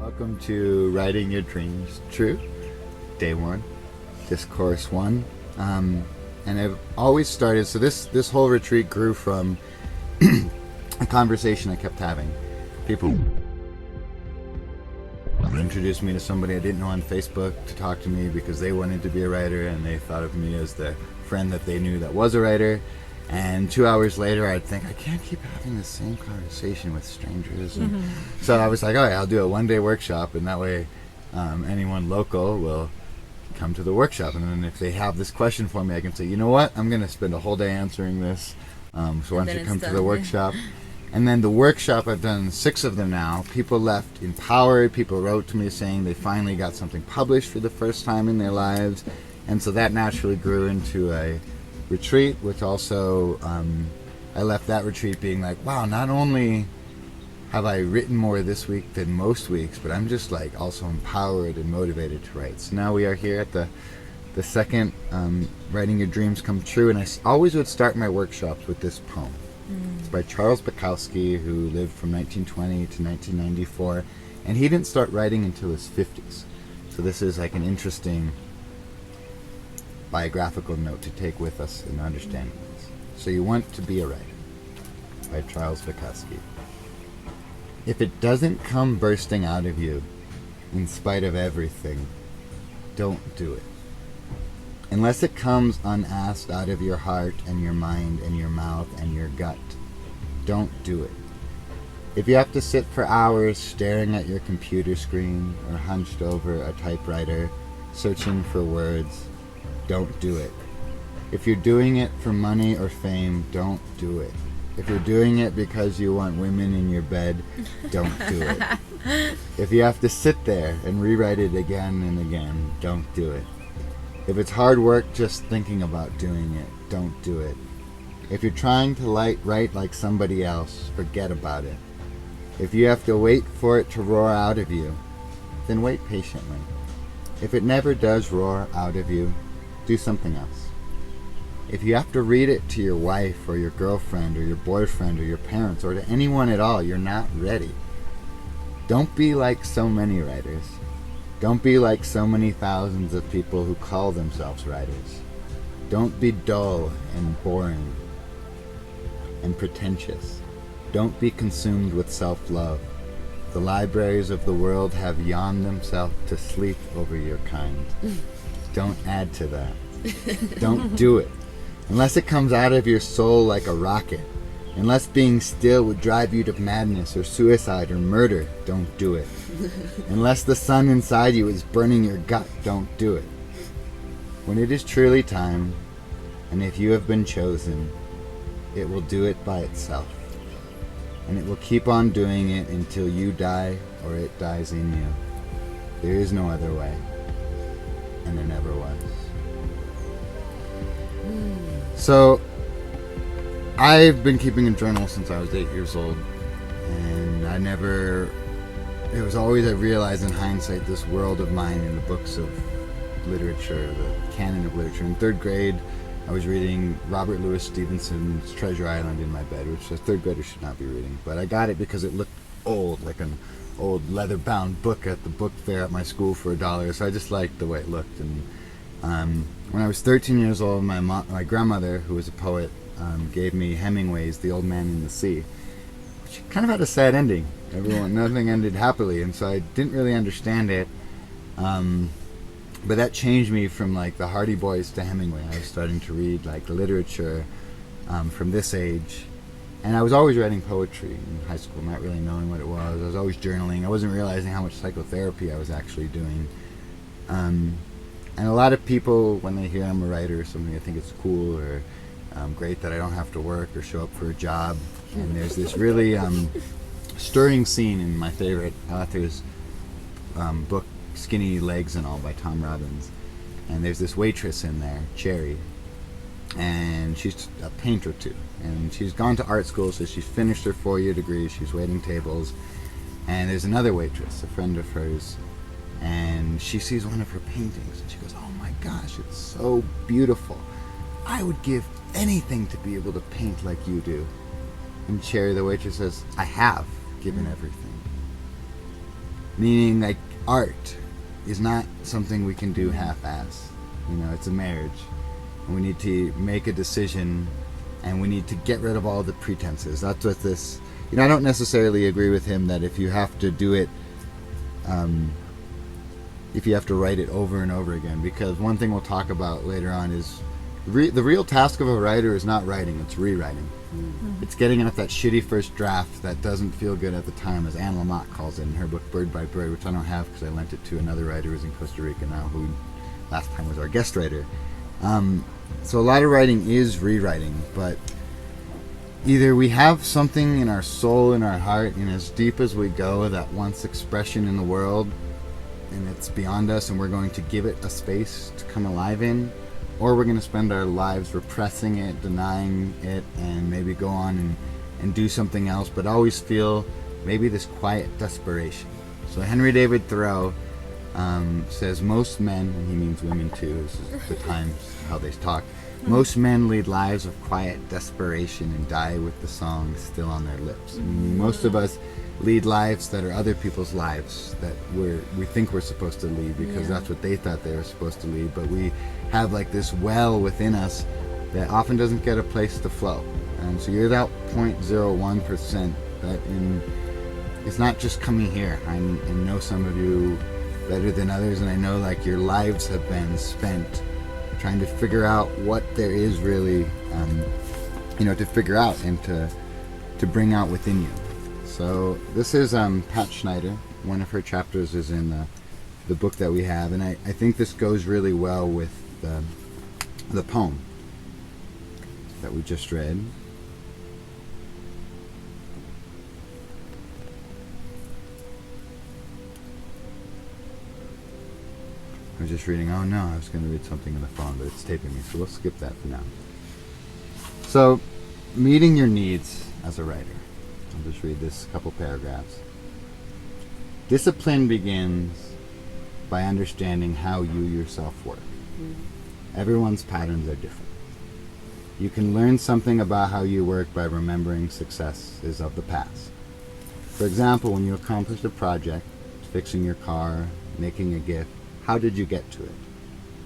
Welcome to Writing Your Dreams True, Day 1, Discourse 1. And I've always started, so this whole retreat grew from a conversation I kept having. People introduced me to somebody I didn't know on Facebook to talk to me because they wanted to be a writer and they thought of me as the friend that they knew that was a writer. And 2 hours later, I'd think, I can't keep having the same conversation with strangers. And so I was like, all right, I'll do a one-day workshop, and that way anyone local will come to the workshop. And then if they have this question for me, I can say, you know what, I'm going to spend a whole day answering this. So why don't you come to the workshop? And then the workshop, I've done 6 of them now. People left empowered. People wrote to me saying they finally got something published for the first time in their lives. And so that naturally grew into a retreat, which also I left that retreat being like, wow, not only have I written more this week than most weeks, but I'm just like also empowered and motivated to write. So now we are here at the second Writing Your Dreams Come True, and I always would start my workshops with this poem. It's by Charles Bukowski, who lived from 1920 to 1994, and he didn't start writing until his 50s. So this is like an interesting biographical note to take with us in understanding this. So You Want to Be a Writer by Charles Bukowski. If it doesn't come bursting out of you in spite of everything, don't do it. Unless it comes unasked out of your heart and your mind and your mouth and your gut, don't do it. If you have to sit for hours staring at your computer screen or hunched over a typewriter searching for words, don't do it. If you're doing it for money or fame, don't do it. If you're doing it because you want women in your bed, don't do it. If you have to sit there and rewrite it again and again, don't do it. If it's hard work just thinking about doing it, don't do it. If you're trying to write like somebody else, forget about it. If you have to wait for it to roar out of you, then wait patiently. If it never does roar out of you, do something else. If you have to read it to your wife or your girlfriend or your boyfriend or your parents or to anyone at all, you're not ready. Don't be like so many writers. Don't be like so many thousands of people who call themselves writers. Don't be dull and boring and pretentious. Don't be consumed with self-love. The libraries of the world have yawned themselves to sleep over your kind. Don't add to that. Don't do it. Unless it comes out of your soul like a rocket. Unless being still would drive you to madness or suicide or murder, don't do it. Unless the sun inside you is burning your gut, don't do it. When it is truly time, and if you have been chosen, it will do it by itself. And it will keep on doing it until you die or it dies in you. There is no other way. And there never was. So, I've been keeping a journal since I was 8 years old, and it was always, I realized in hindsight, this world of mine in the books of literature, the canon of literature. In 3rd grade, I was reading Robert Louis Stevenson's Treasure Island in my bed, which a 3rd grader should not be reading, but I got it because it looked old, like an old leather-bound book at the book fair at my school for $1, so I just liked the way it looked. And when I was 13 years old, my grandmother, who was a poet, gave me Hemingway's The Old Man in the Sea, which kind of had a sad ending. Nothing ended happily, and so I didn't really understand it. But that changed me from like the Hardy Boys to Hemingway. I was starting to read like literature from this age. And I was always writing poetry in high school, not really knowing what it was. I was always journaling. I wasn't realizing how much psychotherapy I was actually doing. And a lot of people, when they hear I'm a writer or something, they think it's cool or great that I don't have to work or show up for a job. And there's this really stirring scene in my favorite author's book, Skinny Legs and All by Tom Robbins. And there's this waitress in there, Cherry. And she's a painter too. And she's gone to art school, so she's finished her 4-year degree. She's waiting tables. And there's another waitress, a friend of hers. And she sees one of her paintings. And she goes, oh my gosh, it's so beautiful. I would give anything to be able to paint like you do. And Cherry, the waitress, says, I have given everything. Meaning, like, art is not something we can do half-ass. You know, it's a marriage. And we need to make a decision, and we need to get rid of all the pretenses. That's what this... You know, I don't necessarily agree with him that if you have to do it, if you have to write it over and over again, because one thing we'll talk about later on is the real task of a writer is not writing, it's rewriting. Mm-hmm. It's getting out that shitty first draft that doesn't feel good at the time, as Anne Lamott calls it in her book Bird by Bird, which I don't have because I lent it to another writer who's in Costa Rica now, who last time was our guest writer. So a lot of writing is rewriting, but either we have something in our soul, in our heart, and as deep as we go, that wants expression in the world, and it's beyond us, and we're going to give it a space to come alive in, or we're going to spend our lives repressing it, denying it, and maybe go on and do something else, but always feel maybe this quiet desperation. So Henry David Thoreau says most men, and he means women too, this is the times how they talk, most men lead lives of quiet desperation and die with the song still on their lips. And most of us lead lives that are other people's lives that we think we're supposed to lead because that's what they thought they were supposed to lead, but we have like this well within us that often doesn't get a place to flow. And so you're that 0.01% that it's not just coming here. I know some of you better than others, and I know like your lives have been spent trying to figure out what there is really, to figure out and to bring out within you. So this is Pat Schneider. One of her chapters is in the book that we have, and I think this goes really well with the poem that we just read. I was just reading, oh no, I was going to read something on the phone, but it's taping me, so we'll skip that for now. So, meeting your needs as a writer. I'll just read this couple paragraphs. Discipline begins by understanding how you yourself work. Everyone's patterns are different. You can learn something about how you work by remembering successes of the past. For example, when you accomplished a project, fixing your car, making a gift, how did you get to it?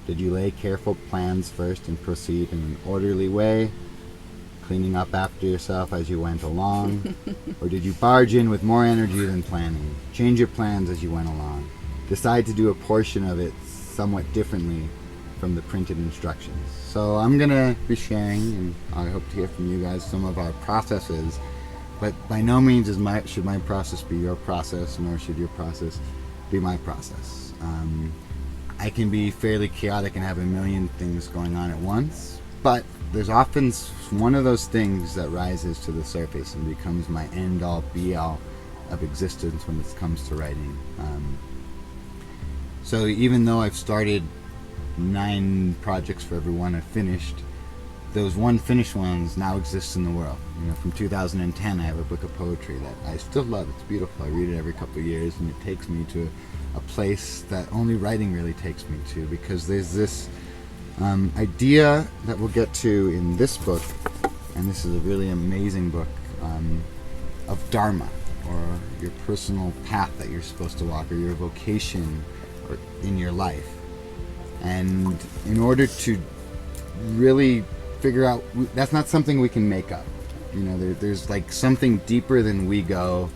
Did you lay careful plans first and proceed in an orderly way, cleaning up after yourself as you went along? Or did you barge in with more energy than planning, change your plans as you went along, decide to do a portion of it somewhat differently from the printed instructions? So I'm going to be sharing, and I hope to hear from you guys, some of our processes, but by no means should my process be your process, nor should your process be my process. I can be fairly chaotic and have a million things going on at once, but there's often one of those things that rises to the surface and becomes my end-all, be-all of existence when it comes to writing. So even though I've started 9 projects for every one I've finished, those unfinished ones now exist in the world. From 2010, I have a book of poetry that I still love. It's beautiful. I read it every couple of years, and it takes me to a place that only writing really takes me to, because there's this idea that we'll get to in this book, and this is a really amazing book, of Dharma, or your personal path that you're supposed to walk, or your vocation or in your life. And in order to really figure out, that's not something we can make up. There's like something deeper than we go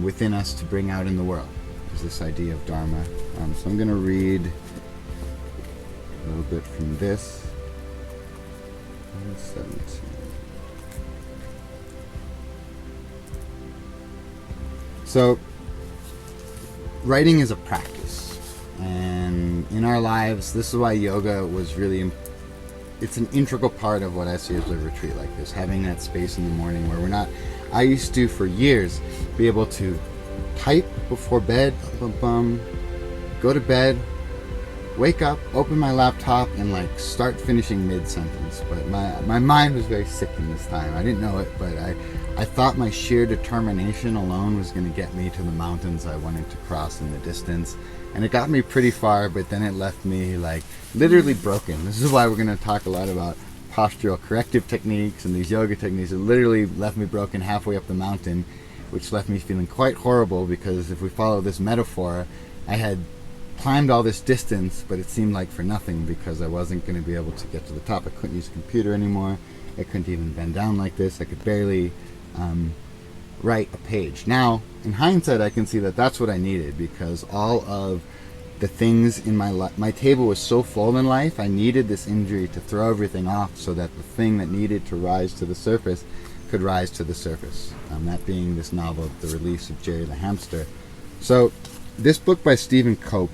within us to bring out in the world. There's this idea of Dharma. So I'm going to read a little bit from this. 17. So, writing is a practice, and in our lives, this is why yoga was really it's an integral part of what I see as a retreat like this, having that space in the morning where we're not... I used to, for years, be able to type before bed, go to bed, wake up, open my laptop, and start finishing mid-sentence. But my mind was very sick in this time. I didn't know it, but I thought my sheer determination alone was going to get me to the mountains I wanted to cross in the distance. And it got me pretty far, but then it left me literally broken. This is why we're going to talk a lot about postural corrective techniques and these yoga techniques. It literally left me broken halfway up the mountain. which left me feeling quite horrible, because if we follow this metaphor, I had climbed all this distance, but it seemed like for nothing, because I wasn't going to be able to get to the top. I couldn't use a computer anymore. I couldn't even bend down like this. I could barely write a page. Now, in hindsight, I can see that that's what I needed, because all of the things in my table was so full in life. I needed this injury to throw everything off, so that the thing that needed to rise to the surface could rise to the surface. That being this novel, The Release of Jerry the Hamster. So, this book by Stephen Cope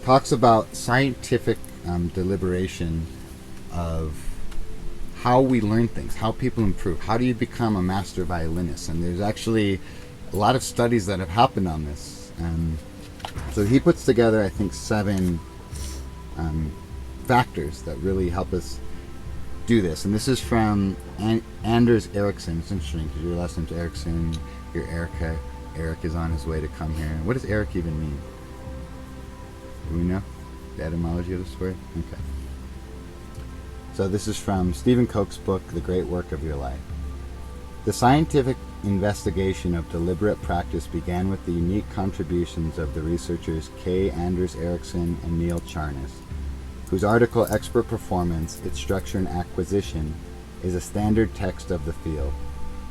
talks about scientific deliberation of how we learn things, how people improve, how do you become a master violinist. And there's actually a lot of studies that have happened on this. So he puts together, I think, 7 factors that really help us do this. And this is from Anders Ericsson. It's interesting because you're listening to Ericsson, you're Erica. Eric is on his way to come here. What does Eric even mean? Do we know the etymology of this word? Okay. So this is from Stephen Cope's book, The Great Work of Your Life. The scientific investigation of deliberate practice began with the unique contributions of the researchers K. Anders Ericsson and Neil Charnas, whose article Expert Performance, Its Structure and Acquisition is a standard text of the field.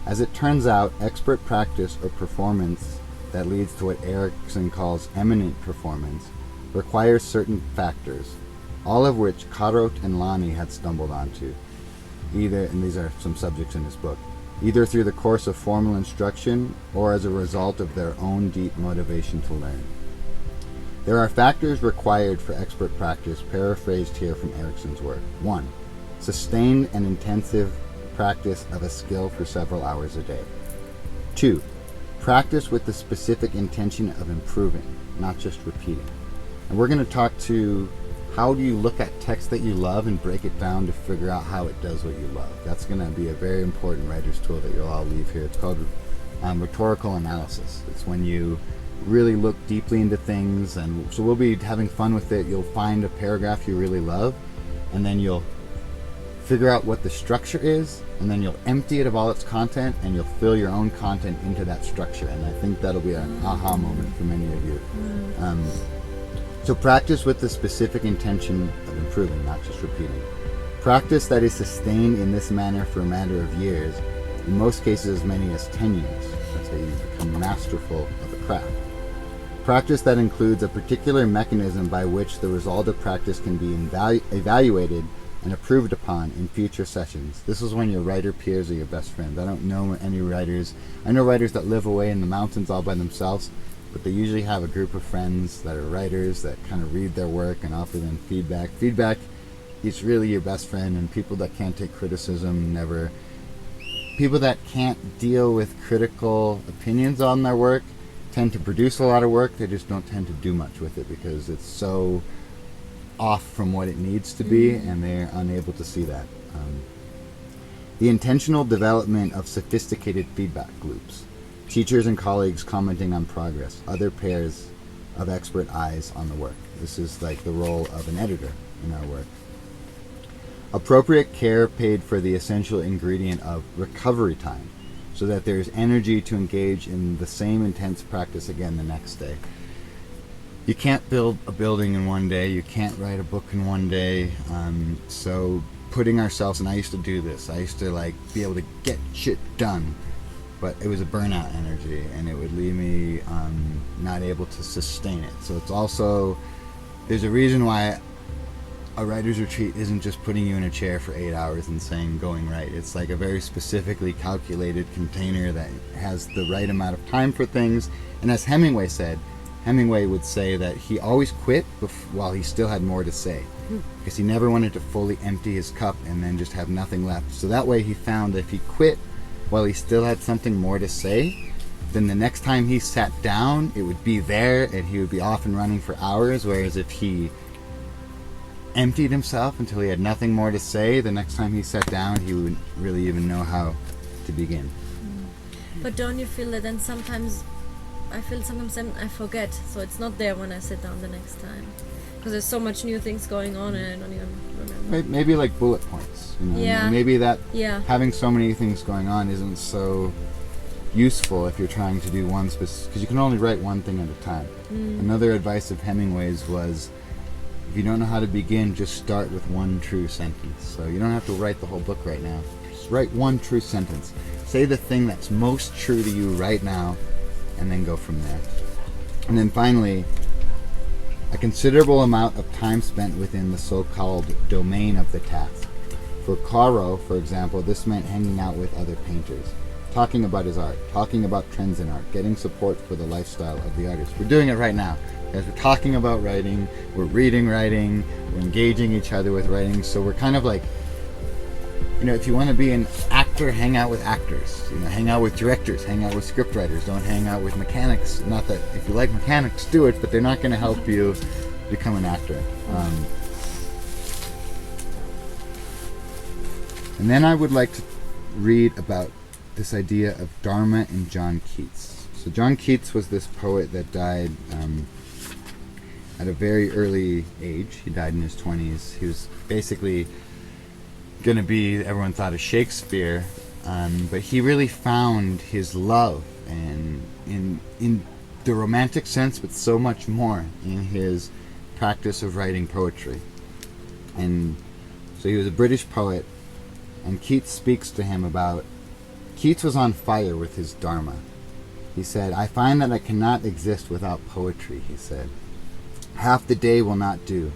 As it turns out, expert practice or performance that leads to what Ericsson calls eminent performance requires certain factors, all of which Karot and Lani had stumbled onto, either, and these are some subjects in this book, either through the course of formal instruction or as a result of their own deep motivation to learn. There are factors required for expert practice, paraphrased here from Ericsson's work. 1. Sustained and intensive practice of a skill for several hours a day. 2. Practice with the specific intention of improving, not just repeating. And we're going to talk to how do you look at text that you love and break it down to figure out how it does what you love. That's going to be a very important writer's tool that you'll all leave here. It's called rhetorical analysis. It's when you really look deeply into things, and so we'll be having fun with it. You'll find a paragraph you really love, and then you'll figure out what the structure is, and then you'll empty it of all its content, and you'll fill your own content into that structure. And I think that'll be an aha moment for many of you. So practice with the specific intention of improving, not just repeating. Practice that is sustained in this manner for a matter of years, in most cases as many as 10 years. That's how you become masterful of the craft. Practice that includes a particular mechanism by which the result of practice can be evaluated and approved upon in future sessions. This is when your writer peers are your best friends. I don't know any writers. I know writers that live away in the mountains all by themselves, but they usually have a group of friends that are writers that kind of read their work and offer them feedback. Feedback is really your best friend, and people that can't take criticism never... People that can't deal with critical opinions on their work tend to produce a lot of work. They just don't tend to do much with it because it's so off from what it needs to be, and they're unable to see that. The intentional development of sophisticated feedback loops. Teachers and colleagues commenting on progress. Other pairs of expert eyes on the work. This is like the role of an editor in our work. Appropriate care paid for the essential ingredient of recovery time, so that there's energy to engage in the same intense practice again the next day. You can't build a building in one day. You can't write a book in one day. So putting ourselves, and I used to do this. I used to be able to get shit done, but it was a burnout energy, and it would leave me not able to sustain it. So it's also, there's a reason why a writer's retreat isn't just putting you in a chair for 8 hours and saying going right. It's like a very specifically calculated container that has the right amount of time for things. And as Hemingway said, Hemingway would say that he always quit while he still had more to say, because he never wanted to fully empty his cup and then just have nothing left. So that way he found that if he quit while he still had something more to say, then the next time he sat down, it would be there and he would be off and running for hours. Whereas if he emptied himself until he had nothing more to say, the next time he sat down, he wouldn't really even know how to begin. But don't you feel that then sometimes, then I forget, so it's not there when I sit down the next time, because there's so much new things going on and I don't even remember. Maybe like bullet points, you know? Yeah. Maybe that Yeah. having so many things going on isn't so useful if you're trying to do one specific, because you can only write one thing at a time. Another advice of Hemingway's was, if you don't know how to begin, just start with one true sentence. So you don't have to write the whole book right now. Just write one true sentence. Say the thing that's most true to you right now, and then go from there. And then finally, a considerable amount of time spent within the so-called domain of the task. For Caro, for example, this meant hanging out with other painters, talking about his art, talking about trends in art, getting support for the lifestyle of the artist. We're doing it right now. As we're talking about writing, we're reading writing, we're engaging each other with writing, so we're kind of like, if you want to be an actor, hang out with actors. Hang out with directors, hang out with scriptwriters. Don't hang out with mechanics. Not that if you like mechanics, do it, but they're not going to help you become an actor. And then I would like to read about this idea of Dharma and John Keats. So John Keats was this poet that died at a very early age. He died in his 20s. He was basically going to be, everyone thought, of Shakespeare, but he really found his love and in the romantic sense, but so much more in his practice of writing poetry. And so he was a British poet, and Keats speaks to him about, Keats was on fire with his Dharma. He said, "I find that I cannot exist without poetry," he said. "Half the day will not do."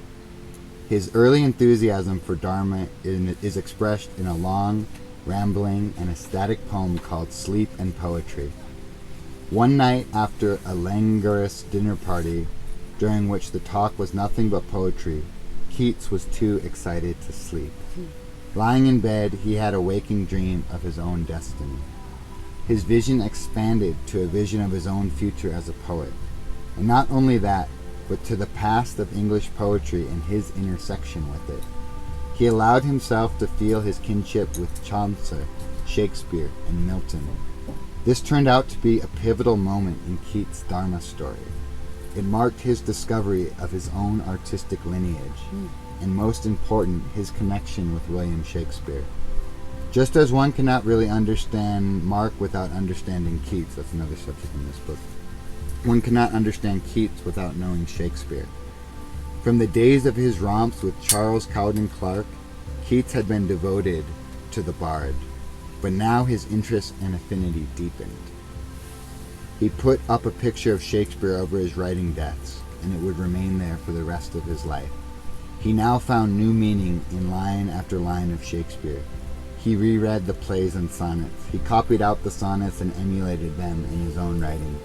His early enthusiasm for Dharma is expressed in a long, rambling, and ecstatic poem called Sleep and Poetry. One night after a languorous dinner party, during which the talk was nothing but poetry, Keats was too excited to sleep. Lying in bed, he had a waking dream of his own destiny. His vision expanded to a vision of his own future as a poet. And not only that, but to the past of English poetry and his intersection with it. He allowed himself to feel his kinship with Chaucer, Shakespeare, and Milton. This turned out to be a pivotal moment in Keats' Dharma story. It marked his discovery of his own artistic lineage, and most important, his connection with William Shakespeare. Just as one cannot really understand Mark without understanding Keats, that's another subject in this book, one cannot understand Keats without knowing Shakespeare. From the days of his romps with Charles Cowden Clarke, Keats had been devoted to the bard, but now his interest and affinity deepened. He put up a picture of Shakespeare over his writing desks, and it would remain there for the rest of his life. He now found new meaning in line after line of Shakespeare. He reread the plays and sonnets. He copied out the sonnets and emulated them in his own writing.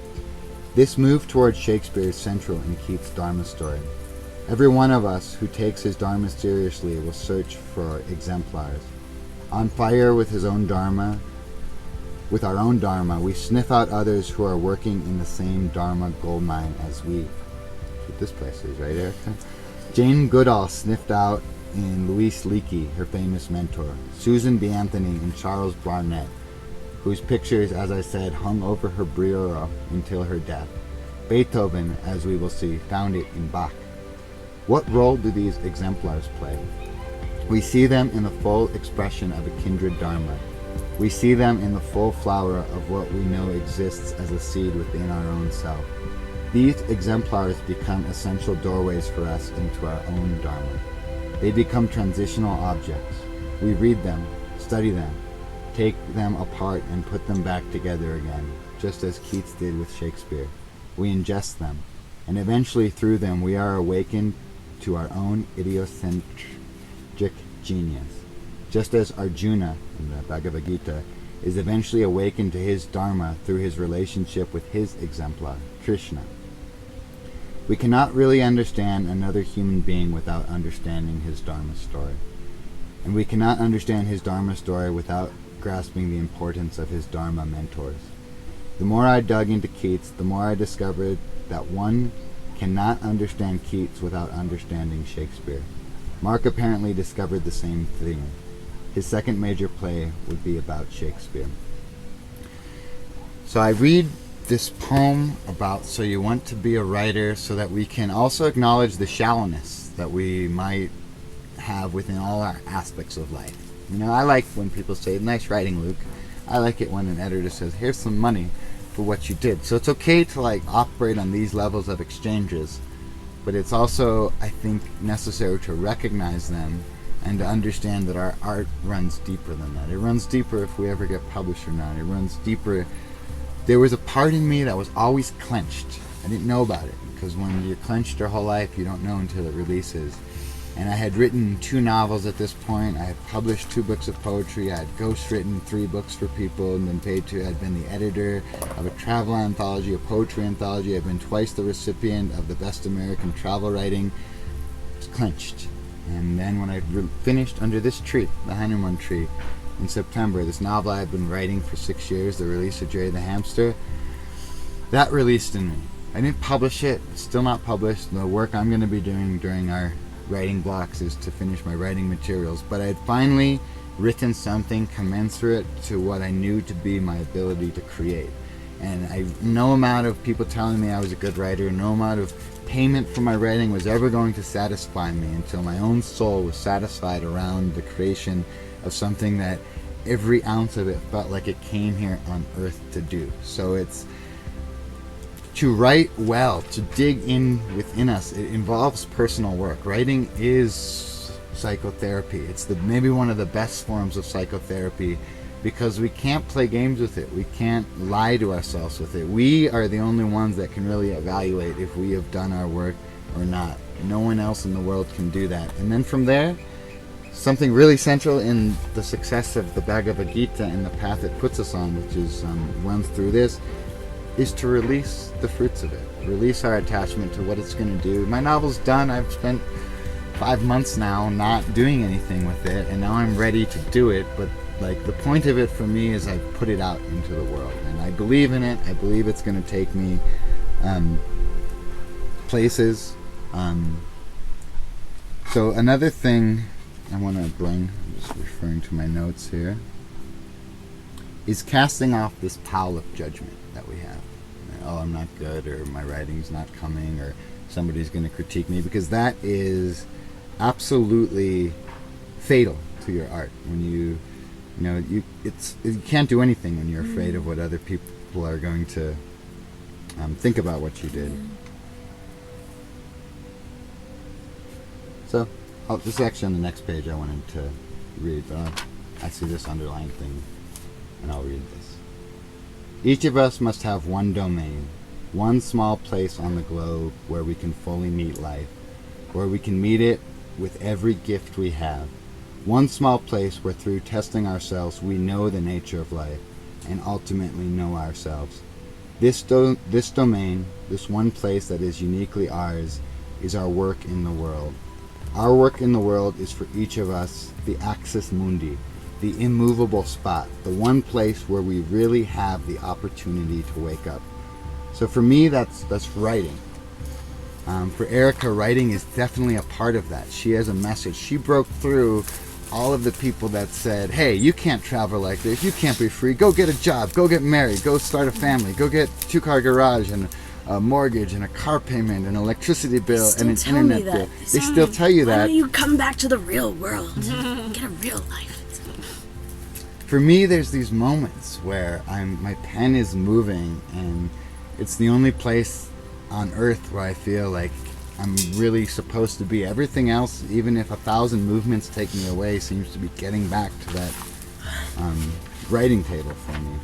This move towards Shakespeare is central in Keats' Dharma story. Every one of us who takes his Dharma seriously will search for exemplars. On fire with his own Dharma, with our own Dharma, we sniff out others who are working in the same Dharma goldmine as we. That's what this place is, right, Erica? Jane Goodall sniffed out in Louise Leakey, her famous mentor, Susan B. Anthony and Charles Barnett, whose pictures, as I said, hung over her bureau until her death. Beethoven, as we will see, found it in Bach. What role do these exemplars play? We see them in the full expression of a kindred Dharma. We see them in the full flower of what we know exists as a seed within our own self. These exemplars become essential doorways for us into our own Dharma. They become transitional objects. We read them, study them, take them apart and put them back together again, just as Keats did with Shakespeare. We ingest them, and eventually through them we are awakened to our own idiocentric genius, just as Arjuna in the Bhagavad Gita is eventually awakened to his Dharma through his relationship with his exemplar, Krishna. We cannot really understand another human being without understanding his Dharma story. And we cannot understand his Dharma story without grasping the importance of his Dharma mentors. The more I dug into Keats, the more I discovered that one cannot understand Keats without understanding Shakespeare. Mark apparently discovered the same thing. His second major play would be about Shakespeare. So I read this poem about So You Want to Be a Writer so that we can also acknowledge the shallowness that we might have within all our aspects of life. I like when people say, "Nice writing, Luke," I like it when an editor says, here's some money for what you did. So it's okay to like operate on these levels of exchanges, but it's also, I think, necessary to recognize them and to understand that our art runs deeper than that. It runs deeper if we ever get published or not. It runs deeper. There was a part in me that was always clenched. I didn't know about it, because when you're clenched your whole life, you don't know until it releases. And I had written 2 novels at this point. I had published 2 books of poetry. I had ghostwritten 3 books for people and been paid to. I'd been the editor of a travel anthology, a poetry anthology. I'd been twice the recipient of the Best American Travel Writing. It was clenched. And then when I finished Under This Tree, the Heinemann tree, in September, this novel I had been writing for 6 years, the release of Jerry the Hamster, that released in me. I didn't publish it. It's still not published. The work I'm going to be doing during our writing blocks is to finish my writing materials, but I had finally written something commensurate to what I knew to be my ability to create. And no amount of people telling me I was a good writer, no amount of payment for my writing was ever going to satisfy me until my own soul was satisfied around the creation of something that every ounce of it felt like it came here on earth to do. So it's to write well, to dig in within us. It involves personal work. Writing is psychotherapy. It's maybe one of the best forms of psychotherapy, because we can't play games with it. We can't lie to ourselves with it. We are the only ones that can really evaluate if we have done our work or not. No one else in the world can do that. And then from there, something really central in the success of the Bhagavad Gita and the path it puts us on, which is runs through this, is to release the fruits of it. Release our attachment to what it's going to do. My novel's done. I've spent 5 months now not doing anything with it, and now I'm ready to do it. But like, the point of it for me is I put it out into the world, and I believe in it. I believe it's going to take me places. So another thing I want to bring, I'm just referring to my notes here, is casting off this pile of judgment that we have. Oh, I'm not good, or my writing's not coming, or somebody's going to critique me, because that is absolutely fatal to your art. When you can't do anything when you're afraid of what other people are going to think about what you did. So, this is actually on the next page I wanted to read, but I see this underlined thing, and I'll read this. Each of us must have one domain, one small place on the globe where we can fully meet life, where we can meet it with every gift we have. One small place where through testing ourselves we know the nature of life and ultimately know ourselves. This domain, this one place that is uniquely ours, is our work in the world. Our work in the world is for each of us the axis mundi, the immovable spot, the one place where we really have the opportunity to wake up. So for me, that's writing. For Erica, writing is definitely a part of that. She has a message. She broke through all of the people that said, hey, you can't travel like this, you can't be free, go get a job, go get married, go start a family, go get a 2-car garage and a mortgage and a car payment, an electricity bill and an internet bill. They still tell you that. Why don't you come back to the real world? Get a real life. For me, there's these moments where my pen is moving, and it's the only place on earth where I feel like I'm really supposed to be. Everything else, even if 1,000 movements take me away, seems to be getting back to that writing table for me.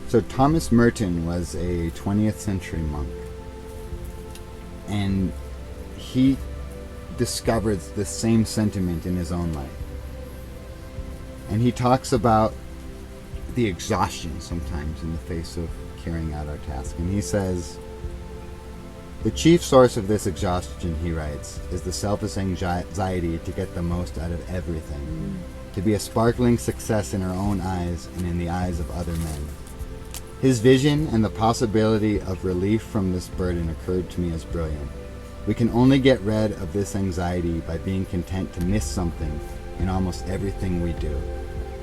So Thomas Merton was a 20th century monk, and he discovered the same sentiment in his own life. And he talks about the exhaustion sometimes in the face of carrying out our task. And he says, the chief source of this exhaustion, he writes, is the selfish anxiety to get the most out of everything, to be a sparkling success in our own eyes and in the eyes of other men. His vision and the possibility of relief from this burden occurred to me as brilliant. We can only get rid of this anxiety by being content to miss something in almost everything we do.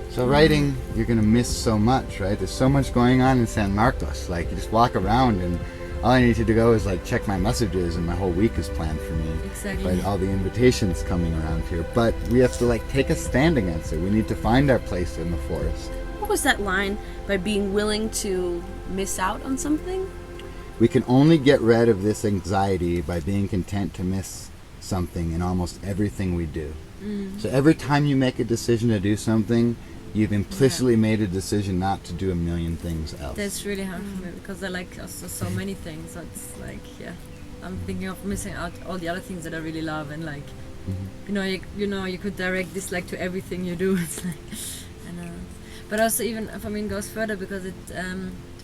So writing, you're going to miss so much, right? There's so much going on in San Marcos. Like, you just walk around and all I need to go is like check my messages, and my whole week is planned for me. Exactly. By all the invitations coming around here. But we have to like take a stand against it. We need to find our place in the forest. What was that line? By being willing to miss out on something? We can only get rid of this anxiety by being content to miss something in almost everything we do. So every time you make a decision to do something, you've implicitly made a decision not to do a million things else. That's really hard for me because I like also so many things. So it's like, I'm thinking of missing out all the other things that I really love, and like, you could direct this like to everything you do. It's like, but also even for me it goes further because it.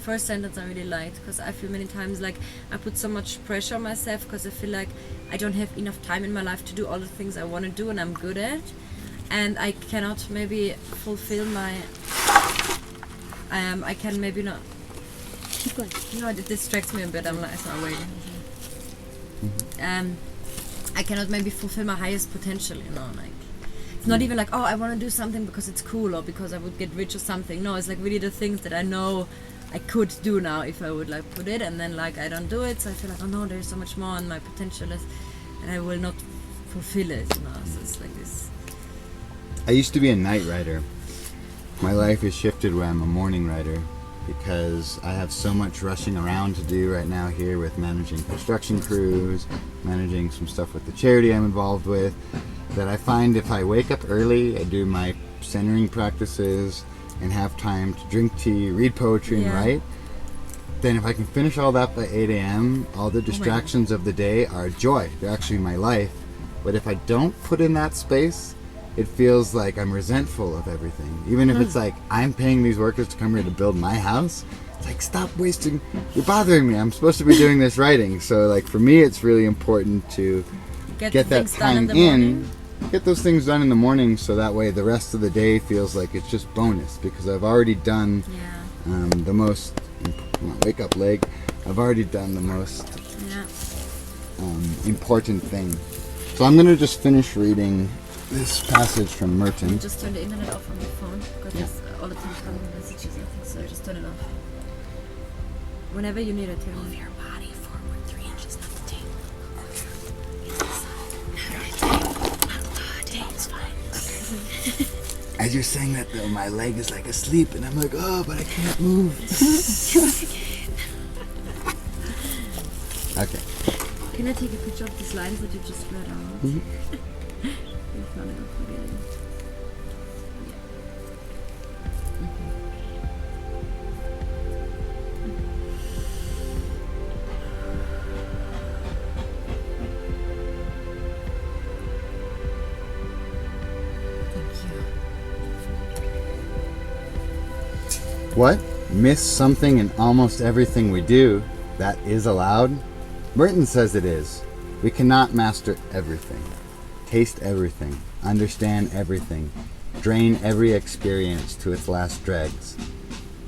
First sentence I really liked because I feel many times like I put so much pressure on myself because I feel like I don't have enough time in my life to do all the things I want to do and I'm good at, and I cannot maybe fulfill my I can maybe not Keep going. it distracts me a bit. I'm like, sorry, waiting. I cannot maybe fulfill my highest potential, like it's not even like, oh, I want to do something because it's cool or because I would get rich or something. No, it's like really the things that I know I could do now if I would like put it, and then like I don't do it, so I feel like, oh no, there's so much more, and my potential is, and I will not fulfill it. So it's like this. I used to be a night writer. My life has shifted where I'm a morning writer because I have so much rushing around to do right now here with managing construction crews, managing some stuff with the charity I'm involved with, that I find if I wake up early, I do my centering practices and have time to drink tea, read poetry, and write, then if I can finish all that by 8 a.m., all the distractions of the day are a joy. They're actually my life. But if I don't put in that space, it feels like I'm resentful of everything. Even if it's like, I'm paying these workers to come here to build my house, it's like, stop wasting, you're bothering me. I'm supposed to be doing this writing. So like for me, it's really important to get that time in. Get those things done in the morning so that way the rest of the day feels like it's just bonus because I've already done the most, wake up leg, I've already done the most important thing. So I'm going to just finish reading this passage from Merton. Just turn the internet off on your phone because it's all the time coming messages, I think, so just turn it off. Whenever you need it, turn Move your body forward 3 inches, not the table. It's fine. As you're saying that though, my leg is like asleep and I'm like, oh, but I can't move. Okay. Can I take a picture of these lines that you just read out? If not, I'll forget it. What? Miss something in almost everything we do? That is allowed? Merton says it is. We cannot master everything, taste everything, understand everything, drain every experience to its last dregs.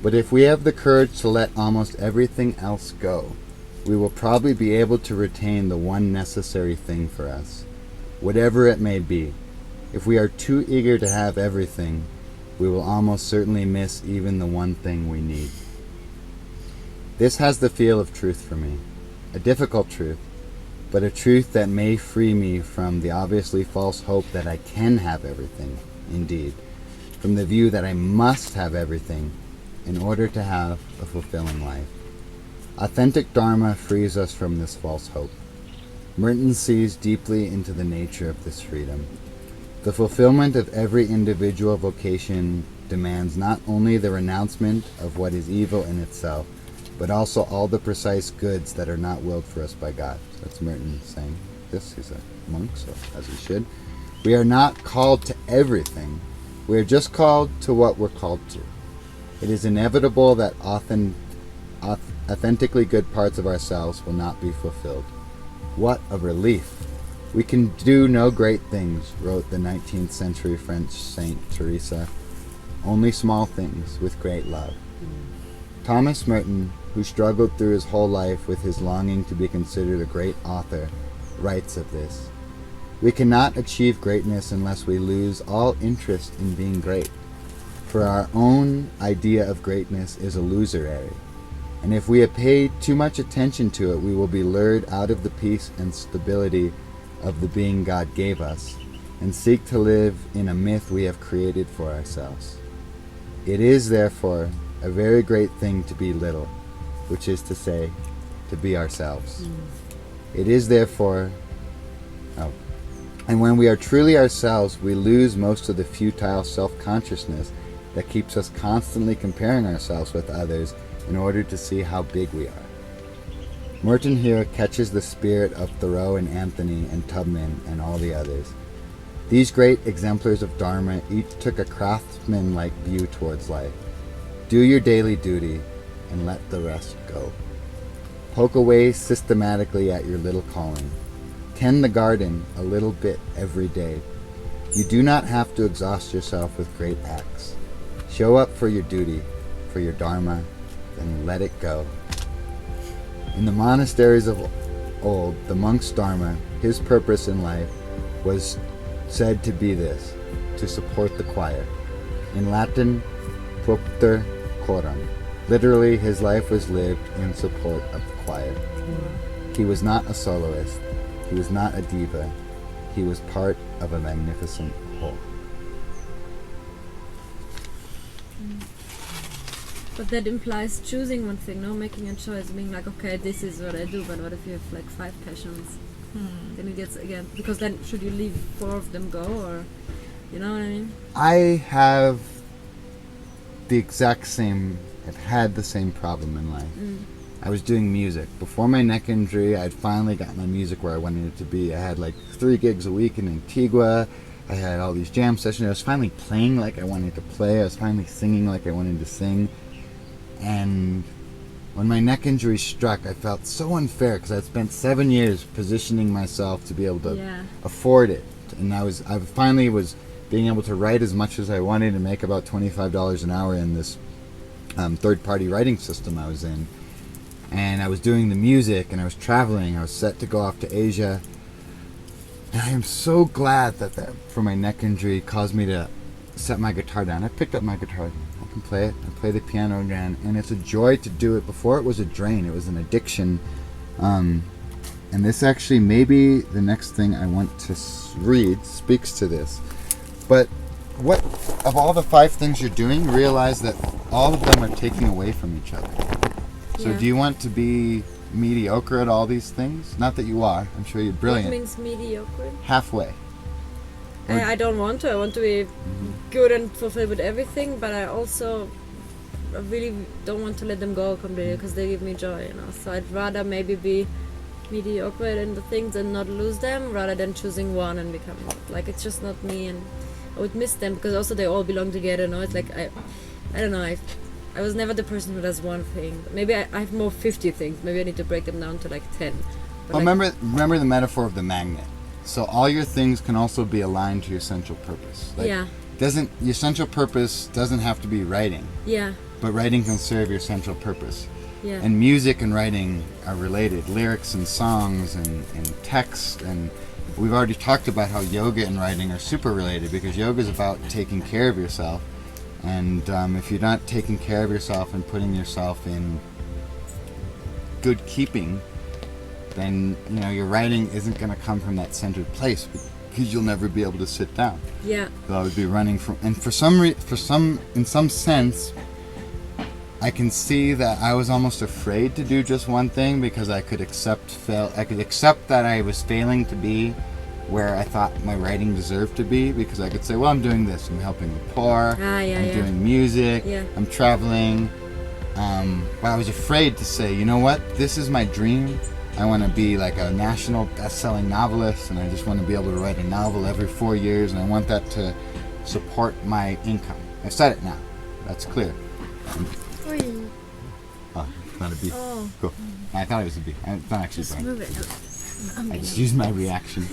But if we have the courage to let almost everything else go, we will probably be able to retain the one necessary thing for us, whatever it may be. If we are too eager to have everything, we will almost certainly miss even the one thing we need. This has the feel of truth for me, a difficult truth, but a truth that may free me from the obviously false hope that I can have everything, indeed, from the view that I must have everything in order to have a fulfilling life. Authentic Dharma frees us from this false hope. Merton sees deeply into the nature of this freedom. The fulfillment of every individual vocation demands not only the renouncement of what is evil in itself, but also all the precise goods that are not willed for us by God. That's Merton saying this. He's a monk, so as he should. We are not called to everything. We are just called to what we're called to. It is inevitable that authentically good parts of ourselves will not be fulfilled. What a relief! We can do no great things, wrote the 19th century French Saint Teresa. Only small things with great love. Thomas Merton, who struggled through his whole life with his longing to be considered a great author, writes of this. We cannot achieve greatness unless we lose all interest in being great. For our own idea of greatness is illusory, And if we pay too much attention to it, we will be lured out of the peace and stability of the being God gave us, and seek to live in a myth we have created for ourselves. It is, therefore, a very great thing to be little, which is to say, to be ourselves. It is, therefore, and when we are truly ourselves, we lose most of the futile self-consciousness that keeps us constantly comparing ourselves with others in order to see how big we are. Merton here catches the spirit of Thoreau and Anthony and Tubman and all the others. These great exemplars of Dharma each took a craftsman-like view towards life. Do your daily duty and let the rest go. Poke away systematically at your little calling. Tend the garden a little bit every day. You do not have to exhaust yourself with great acts. Show up for your duty, for your Dharma, then let it go. In the monasteries of old, the monk's Dharma, his purpose in life, was said to be this, to support the choir. In Latin, propter coram. Literally, his life was lived in support of the choir. He was not a soloist. He was not a diva. He was part of a magnificent whole. But that implies choosing one thing, no? Making a choice, being like, okay, this is what I do, but what if you have like 5 passions? Then it gets again, because then should you leave 4 of them go, or, you know what I mean? I have the exact same, I've had the same problem in life. I was doing music. Before my neck injury, I'd finally got my music where I wanted it to be. I had like 3 gigs a week in Antigua. I had all these jam sessions. I was finally playing like I wanted to play. I was finally singing like I wanted to sing. And when my neck injury struck, I felt so unfair because I'd spent 7 years positioning myself to be able to afford it. And I finally was being able to write as much as I wanted and make about $25 an hour in this third-party writing system I was in. And I was doing the music, and I was traveling. I was set to go off to Asia. And I am so glad that for my neck injury caused me to set my guitar down. I picked up my guitar. I can play it. I play the piano again. And it's a joy to do it. Before it was a drain. It was an addiction. And this actually, maybe the next thing I want to read speaks to this. But what of all the 5 things you're doing, realize that all of them are taking away from each other. So do you want to be mediocre at all these things? Not that you are. I'm sure you're brilliant. What means mediocre? Halfway. I don't want to. I want to be good and fulfilled with everything, but I really don't want to let them go completely because they give me joy, you know. So I'd rather maybe be mediocre in the things and not lose them, rather than choosing one and become like it's just not me. And I would miss them because also they all belong together. You know, it's like I don't know. I was never the person who does one thing. Maybe I have more 50 things. Maybe I need to break them down to like 10. Well, remember the metaphor of the magnet. So all your things can also be aligned to your central purpose. Like, your central purpose doesn't have to be writing. Yeah. But writing can serve your central purpose. Yeah. And music and writing are related. Lyrics and songs and text. And we've already talked about how yoga and writing are super related because yoga is about taking care of yourself. And if you're not taking care of yourself and putting yourself in good keeping, then your writing isn't going to come from that centered place because you'll never be able to sit down. Yeah. So I would be running from, and in some sense, I can see that I was almost afraid to do just one thing because I could accept that I was failing to be where I thought my writing deserved to be, because I could say, well, I'm doing this, I'm helping the poor, I'm doing music, I'm traveling, but I was afraid to say, you know what, this is my dream. I want to be like a national best-selling novelist, and I just want to be able to write a novel every 4 years, and I want that to support my income. I've said it now. That's clear. Oh, it's not a bee. Oh. Cool. I thought it was a bee. It's not actually a bee. Move it. I just used my reaction.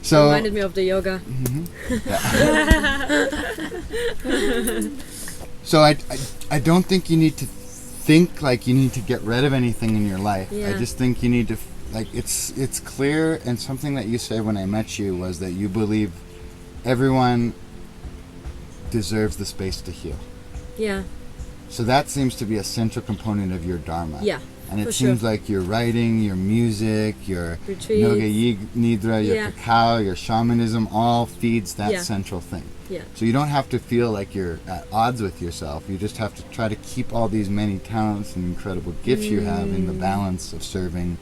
So reminded me of the yoga. So I don't think you need to think like you need to get rid of anything in your life. I just think you need to, like, it's clear, and something that you said when I met you was that you believe everyone deserves the space to heal. Yeah. So that seems to be a central component of your dharma. Yeah. And it for seems sure. like your writing, your music, your Retreats. yoga nidra, your Yeah. cacao, your shamanism all feeds that Yeah. central thing. Yeah. So you don't have to feel like you're at odds with yourself. You just have to try to keep all these many talents and incredible gifts you have in the balance of serving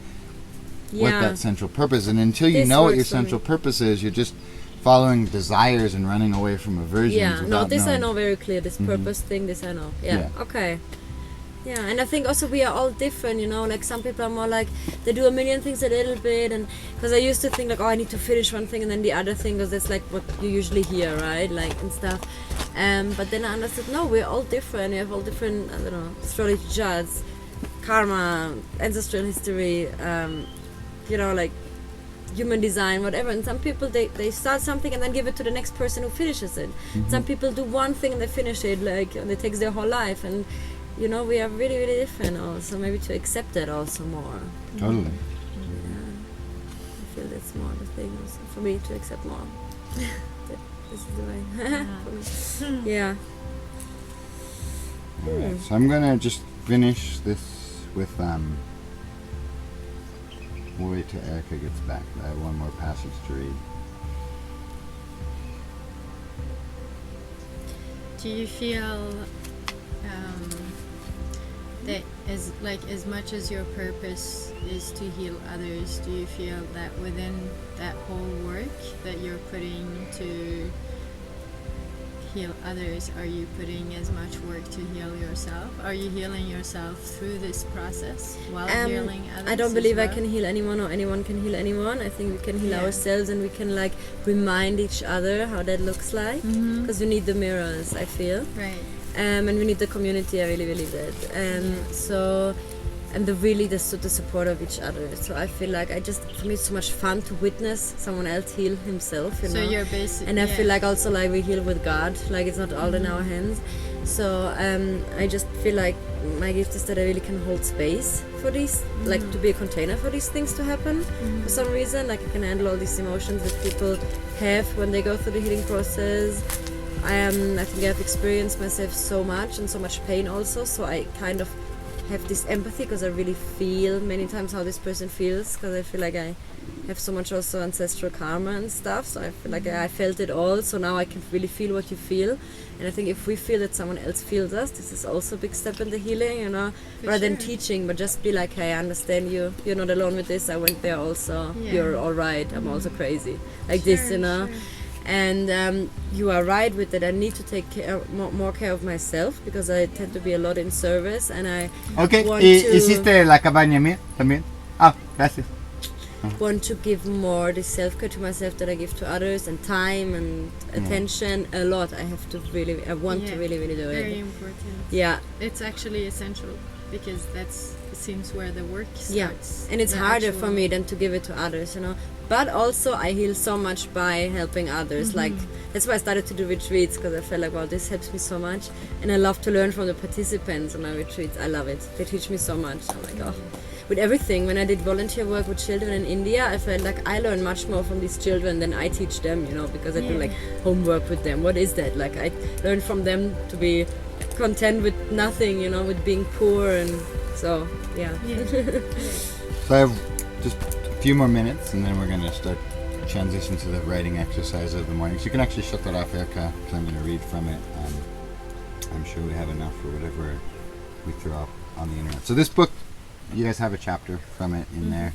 what Yeah. that central purpose. And until you This know what your works for me. central purpose is, you're just following desires and running away from aversions. Yeah, no, without this I knowing. know very clear. This purpose thing, this I know. Yeah. Yeah. Okay. Yeah, and I think also we are all different, you know. Like some people are more like they do a million things a little bit, and because I used to think like, oh, I need to finish one thing and then the other thing, because that's like what you usually hear, right? Like and stuff. But then I understood, no, we're all different. We have all different, I don't know, astrology charts, karma, ancestral history, you know, like human design, whatever. And some people they start something and then give it to the next person who finishes it. Some people do one thing and they finish it, like, and it takes their whole life. And you know, we are really, really different also. Maybe to accept that also more. Totally. Yeah. I feel that's more the thing also for me, to accept more. That this is the way. For me. Yeah. All right. So I'm gonna just finish this with we'll wait till Erica gets back. I have one more passage to read. Do you feel that as much as your purpose is to heal others, do you feel that within that whole work that you're putting to heal others, are you putting as much work to heal yourself? Are you healing yourself through this process while healing others? I don't as believe I well? can heal anyone or anyone can heal anyone. I think we can heal Yeah. ourselves, and we can like remind each other how that looks like, because we need the mirrors, I feel. Right. And we need the community. I really believe that. So, and the support of each other. So I feel like for me it's so much fun to witness someone else heal himself. You So know. you're basically. And I feel like also like we heal with God. Like it's not all in our hands. So I just feel like my gift is that I really can hold space for these, like to be a container for these things to happen. For some reason, like I can handle all these emotions that people have when they go through the healing process. I think I've experienced myself so much and so much pain also, so I kind of have this empathy because I really feel many times how this person feels, because I feel like I have so much also ancestral karma and stuff, so I feel like I felt it all, so now I can really feel what you feel. And I think if we feel that someone else feels us, this is also a big step in the healing, you know, rather than teaching, but just be like, hey, I understand you, you're not alone with this, I went there also, you're all right, I'm also crazy, like this, you know. And you are right with that. I need to take more care of myself, because I tend to be a lot in service, and I Okay, want hiciste la cabaña mía también. Ah, gracias. want to give more the self-care to myself that I give to others, and time and attention a lot. I want to really, really do Very it. important. Yeah, It's actually essential, because it seems where the work starts. yeah, and it's the harder for actual- me than to give it to others, you know. But also I heal so much by helping others. Like that's why I started to do retreats, because I felt like, wow, this helps me so much, and I love to learn from the participants on my retreats. I love it. They teach me so much. I'm like, oh. With everything, when I did volunteer work with children in India, I felt like I learn much more from these children than I teach them, you know, because I do like homework with them. What is that? Like I learn from them to be content with nothing, you know, with being poor, and so yeah. So I have just a few more minutes, and then we're going to start transition to the writing exercise of the morning. So you can actually shut that off, Erica, because I'm going to read from it. I'm sure we have enough for whatever we throw up on the internet. So this book, you guys have a chapter from it in there.